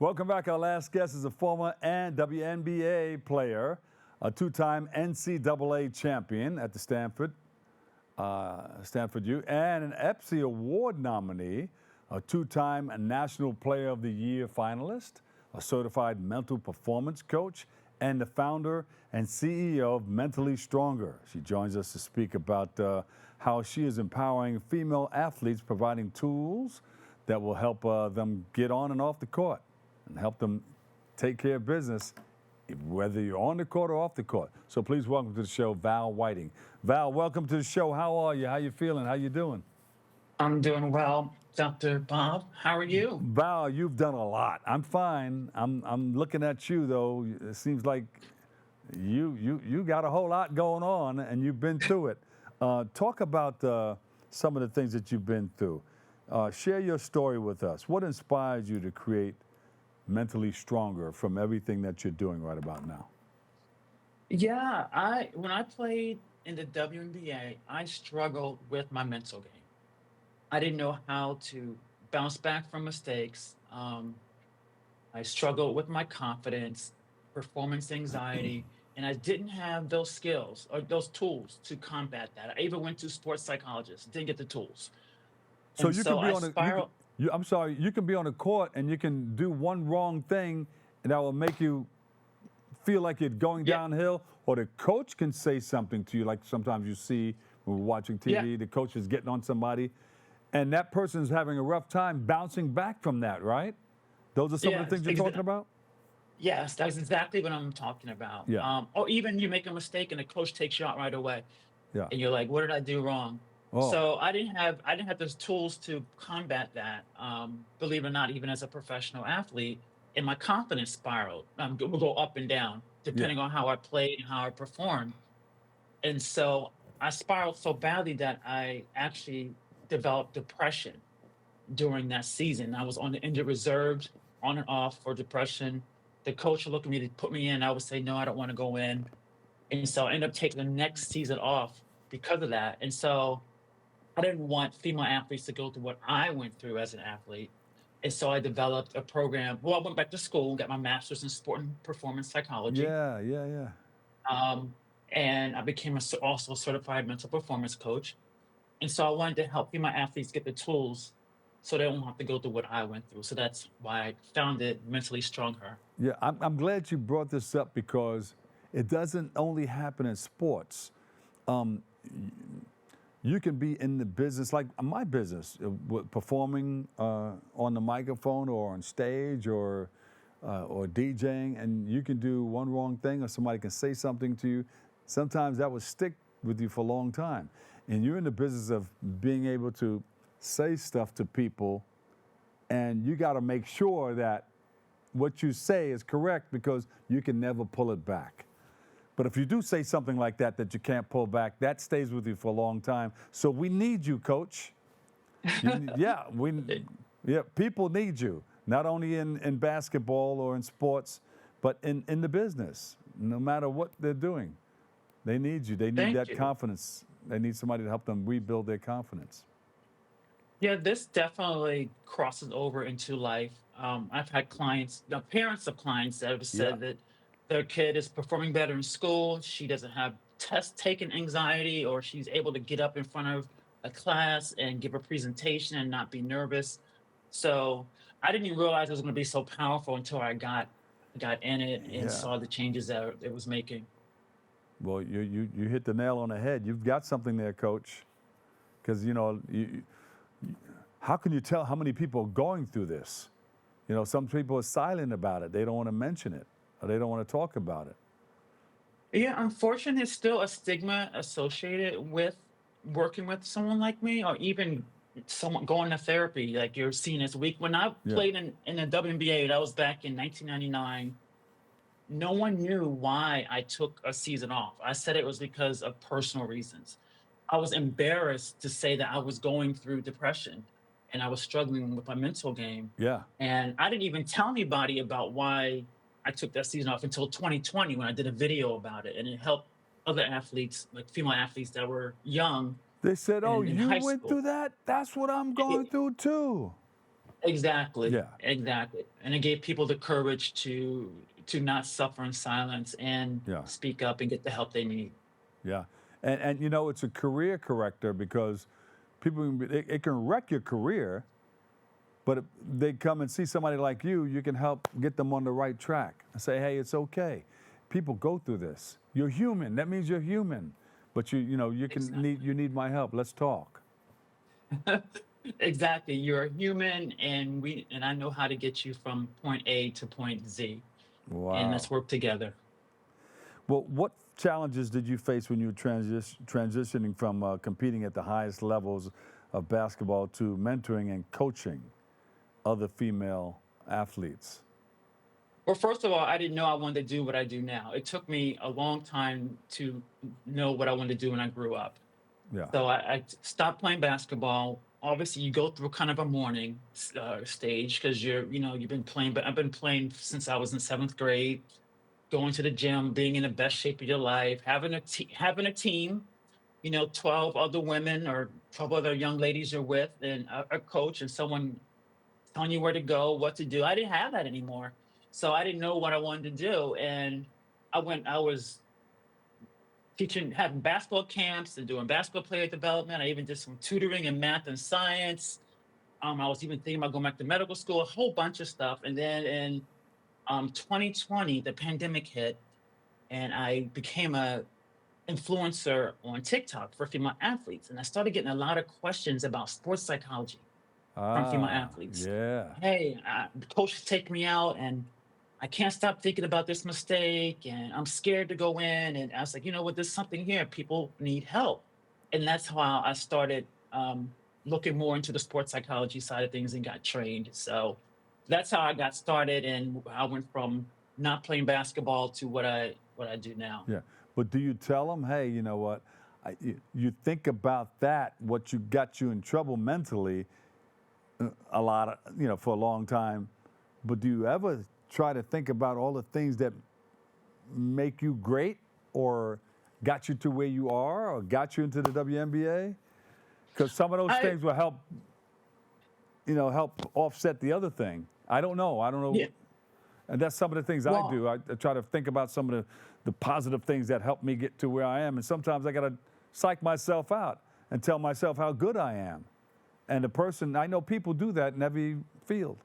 Welcome back. Our last guest is a former and WNBA player, a two-time NCAA champion at the Stanford U, and an EPSI Award nominee, a two-time National Player of the Year finalist, a certified mental performance coach, and the founder and CEO of Mentally StrongHer. She joins us to speak about how she is empowering female athletes, providing tools that will help them get on and off the court and help them take care of business, whether you're on the court or off the court. So please welcome to the show, Val Whiting. Val, welcome to the show. How are you? How you feeling? How you doing? I'm doing well, Dr. Bob. How are you? Val, you've done a lot. I'm fine. I'm looking at you though. It seems like you got a whole lot going on, and you've been through it. Talk about some of the things that you've been through. Share your story with us. What inspired you to create Mentally StrongHer from everything that you're doing right about now? Yeah, when I played in the WNBA, I struggled with my mental game. I didn't know how to bounce back from mistakes. I struggled with my confidence, performance anxiety, and I didn't have those skills or those tools to combat that. I even went to sports psychologists, didn't get the tools. So And you so can be I on a you can spiraled. you, I'm sorry, you can be on a court and you can do one wrong thing and that will make you feel like you're going Yeah, downhill, or the coach can say something to you, like sometimes you see when we're watching yeah, TV, the coach is getting on somebody and that person's having a rough time bouncing back from that, right? Those are some of the yeah. things you're talking about? Yes, that's exactly what I'm talking about. Yeah, Or even you make a mistake and the coach takes you out right away, yeah. and you're like, "What did I do wrong?" Oh, So I didn't have those tools to combat that. Believe it or not, even as a professional athlete, and my confidence spiraled. Will go up and down yeah. depending on how I played and how I performed. And so I spiraled so badly that I actually developed depression during that season. I was on the injured reserves, on and off for depression. The coach would look at me to put me in. I would say, no, I don't want to go in. And so I ended up taking the next season off because of that. And so I didn't want female athletes to go through what I went through as an athlete. And so I developed a program. Well, I went back to school, got my master's in sport and performance psychology. Yeah, yeah, yeah. Um, and I became also a certified mental performance coach. And so I wanted to help female athletes get the tools so they don't have to go through what I went through. So that's why I founded Mentally StrongHer. Yeah, I'm glad you brought this up because it doesn't only happen in sports. Um, you can be in the business, like my business, performing on the microphone or on stage or DJing, and you can do one wrong thing, or somebody can say something to you. Sometimes that will stick with you for a long time, and you're in the business of being able to say stuff to people, and you got to make sure that what you say is correct because you can never pull it back. But if you do say something like that you can't pull back, that stays with you for a long time. So we need you, Coach. Yeah, yeah, people need you, not only in basketball or in sports, but in the business. No matter what they're doing, they need you. They need Thank that you. confidence. They need somebody to help them rebuild their confidence. Yeah, this definitely crosses over into life. I've had clients, the parents of clients that have Yeah, said that their kid is performing better in school. She doesn't have test taking anxiety, or she's able to get up in front of a class and give a presentation and not be nervous. So I didn't even realize it was going to be so powerful until I got in it and yeah. saw the changes that it was making. Well, you hit the nail on the head. You've got something there, Coach. Because how can you tell how many people are going through this? Some people are silent about it. They don't want to mention it, or they don't want to talk about it. Yeah, unfortunately, there's still a stigma associated with working with someone like me, or even someone going to therapy. Like you're seen as weak. When I Yeah, played in the WNBA, that was back in 1999. No one knew why I took a season off. I said it was because of personal reasons. I was embarrassed to say that I was going through depression and I was struggling with my mental game. yeah. And I didn't even tell anybody about why I took that season off until 2020 when I did a video about it. And it helped other athletes, like female athletes that were young They said, "Oh, and in you high went through school. that? That's what I'm going through too." Exactly, Yeah, exactly. And it gave people the courage to not suffer in silence and yeah, speak up and get the help they need. yeah. And you know, it's a career corrector because people it can wreck your career, but if they come and see somebody like you can help get them on the right track and say, hey, it's okay. People go through this. You're human. That means you're human. But Exactly. you need my help. Let's talk. Exactly. You're a human and I know how to get you from point A to point Z. And let's Wow. work together. Well, what challenges did you face when you were transitioning from competing at the highest levels of basketball to mentoring and coaching other female athletes? Well, first of all, I didn't know I wanted to do what I do now. It took me a long time to know what I wanted to do when I grew up. Yeah. So I stopped playing basketball. Obviously, you go through kind of a mourning stage because you've been playing, but I've been playing since I was in seventh grade, going to the gym, being in the best shape of your life, having a team, 12 other women or 12 other young ladies you're with, and a coach and someone telling you where to go, what to do. I didn't have that anymore. So I didn't know what I wanted to do. And I was teaching, having basketball camps and doing basketball player development. I even did some tutoring in math and science. I was even thinking about going back to medical school, a whole bunch of stuff. And then in 2020, the pandemic hit, and I became a influencer on TikTok for female athletes. And I started getting a lot of questions about sports psychology from female Ah, athletes. yeah. Hey, the coach is taking me out, and I can't stop thinking about this mistake, and I'm scared to go in. And I was like, you know what? There's something here. People need help, and that's how I started looking more into the sports psychology side of things and got trained. So that's how I got started, and I went from not playing basketball to what I do now. Yeah. But do you tell them, hey, you know what? You think about that, what you got you in trouble mentally a lot of, for a long time. But do you ever try to think about all the things that make you great or got you to where you are or got you into the WNBA? Because some of those I things will help, help offset the other thing. I don't know. I don't know. Yeah. And that's some of the things I Well, do. I try to think about some of the positive things that help me get to where I am. And sometimes I got to psych myself out and tell myself how good I am. And I know people do that in every field.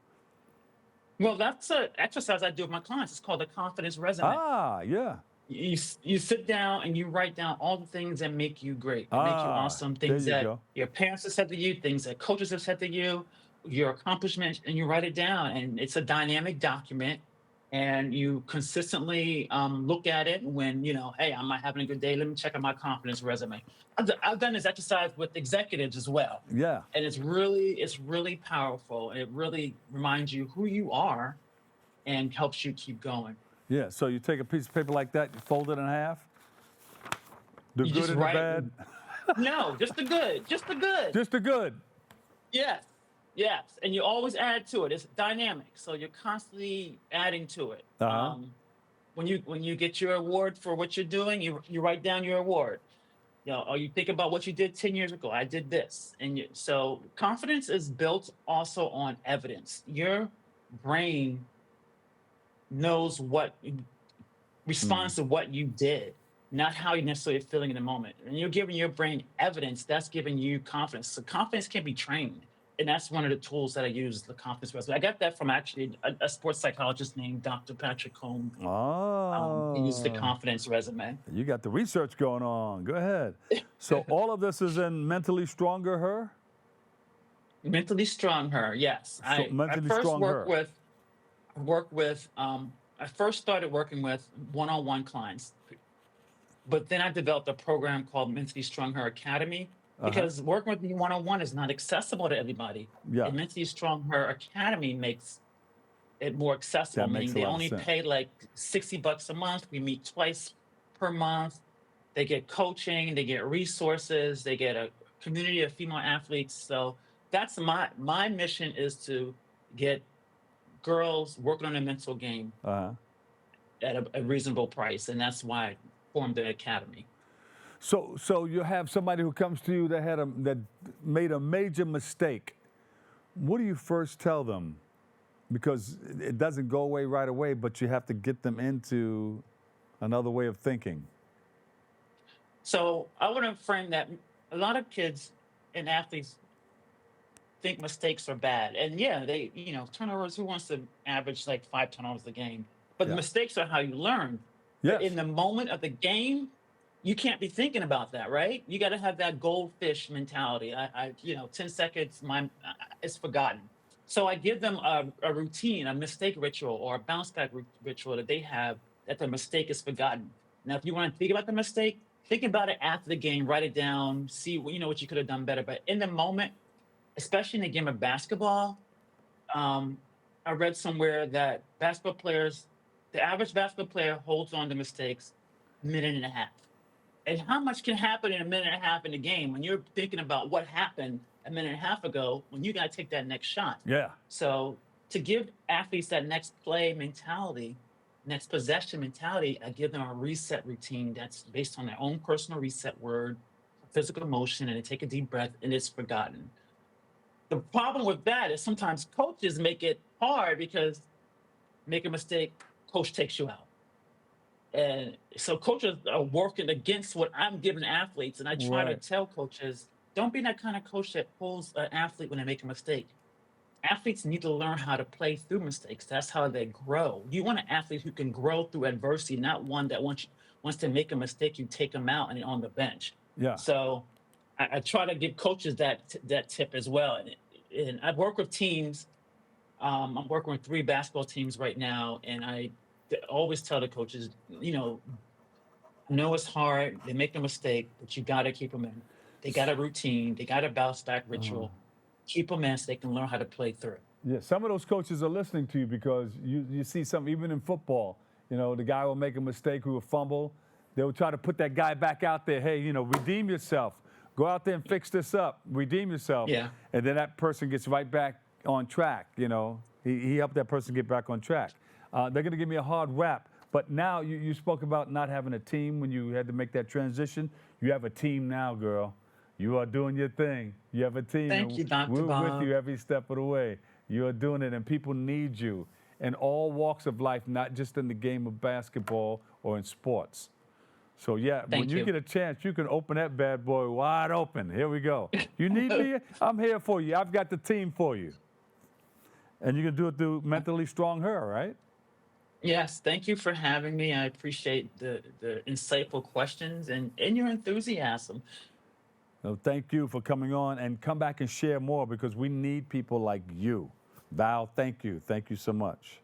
well, that's an exercise I do with my clients. It's called the confidence resume. Ah, yeah. You sit down and you write down all the things that make you great, that make you Ah, awesome, there things you that go. your parents have said to you, things that coaches have said to you, your accomplishments, and you write it down. And it's a dynamic document. And you consistently look at it when, hey, I'm not having a good day. Let me check out my confidence resume. I've done this exercise with executives as well. Yeah. And it's really powerful. And it really reminds you who you are and helps you keep going. Yeah. So you take a piece of paper like that, you fold it in half, the You good just and the write. bad, No, just the good, just the good. just the good. Yes, yes, and you always add to it. It's dynamic, so you're constantly adding to it. Uh huh. When you get your award for what you're doing, you write down your award. Or you think about what you did 10 years ago. I did this, and so confidence is built also on evidence. Your brain knows what Mm-hmm. responds to what you did, not how you're necessarily feeling in the moment. And you're giving your brain evidence, that's giving you confidence. So confidence can be trained. And that's one of the tools that I use, the confidence resume. I got that from actually a sports psychologist named Dr. Patrick Combs. He uses the Oh, confidence resume. you got the research going on. Go ahead. So all of this is in Mentally Stronger Her? Mentally strong her, yes. I Mentally first Strong work Her. with work with I first started working with one-on-one clients. But then I developed a program called Mentally Strong Her Academy Uh huh. because working with me one on one is not accessible to everybody. Yeah. And Mentally Strong Her Academy makes it more accessible, That meaning makes a they lot of only sense. pay like $60 a month. We meet twice per month. They get coaching, they get resources, they get a community of female athletes. So that's my mission is to get girls working on their mental game Uh huh. at a reasonable price. And that's why I formed the academy. So you have somebody who comes to you that made a major mistake. what do you first tell them? Because it doesn't go away right away, but you have to get them into another way of thinking. So I want to frame that a lot of kids and athletes think mistakes are bad. And yeah, turnovers, who wants to average like 5 turnovers a game? But Yeah. mistakes are how you learn. But Yes. in the moment of the game, you can't be thinking about that, right? You got to have that goldfish mentality. 10 seconds, it's forgotten. So I give them a routine, a mistake ritual, or a bounce back ritual that they have, that the mistake is forgotten. Now, if you want to think about the mistake, think about it after the game, write it down, see what you could have done better. But in the moment, especially in a game of basketball, um, I read somewhere that the average basketball player holds on to mistakes a minute and a half. And how much can happen in a minute and a half in a game when you're thinking about what happened a minute and a half ago when you got to take that next shot? Yeah. So to give athletes that next play mentality, next possession mentality, I give them a reset routine that's based on their own personal reset word, physical motion, and they take a deep breath and it's forgotten. The problem with that is sometimes coaches make it hard because make a mistake, coach takes you out. And so coaches are working against what I'm giving athletes. And I try to Right. tell coaches, don't be that kind of coach that pulls an athlete when they make a mistake. Athletes need to learn how to play through mistakes. That's how they grow. You want an athlete who can grow through adversity, not one that wants to make a mistake, you take them out and they're on the bench. Yeah. So I try to give coaches that tip as well. And I work with teams. I'm working with 3 basketball teams right now, and I always tell the coaches, I know it's hard. They make a mistake, but you got to keep them in. They got a routine. They got a bounce back ritual. Keep them in so they can learn how to play through. Yeah, some of those coaches are listening to you because you see some, even in football, the guy will make a mistake, who will fumble. They will try to put that guy back out there. Hey, redeem yourself. Go out there and fix this up. Redeem yourself. Yeah. And then that person gets right back on track. He helped that person get back on track. They're going to give me a hard rap. But now you spoke about not having a team when you had to make that transition. You have a team now, girl. You are doing your thing. You have a team. Thank you, Dr. We're Bob. with you every step of the way. You are doing it, and people need you in all walks of life, not just in the game of basketball or in sports. So, yeah, when Thank you you. get a chance, you can open that bad boy wide open. Here we go. You need me? I'm here for you. I've got the team for you. And you can do it through Mentally StrongHer, right? Yes, thank you for having me. I appreciate the insightful questions and your enthusiasm. So thank you for coming on, and come back and share more because we need people like you. Val, thank you. Thank you so much.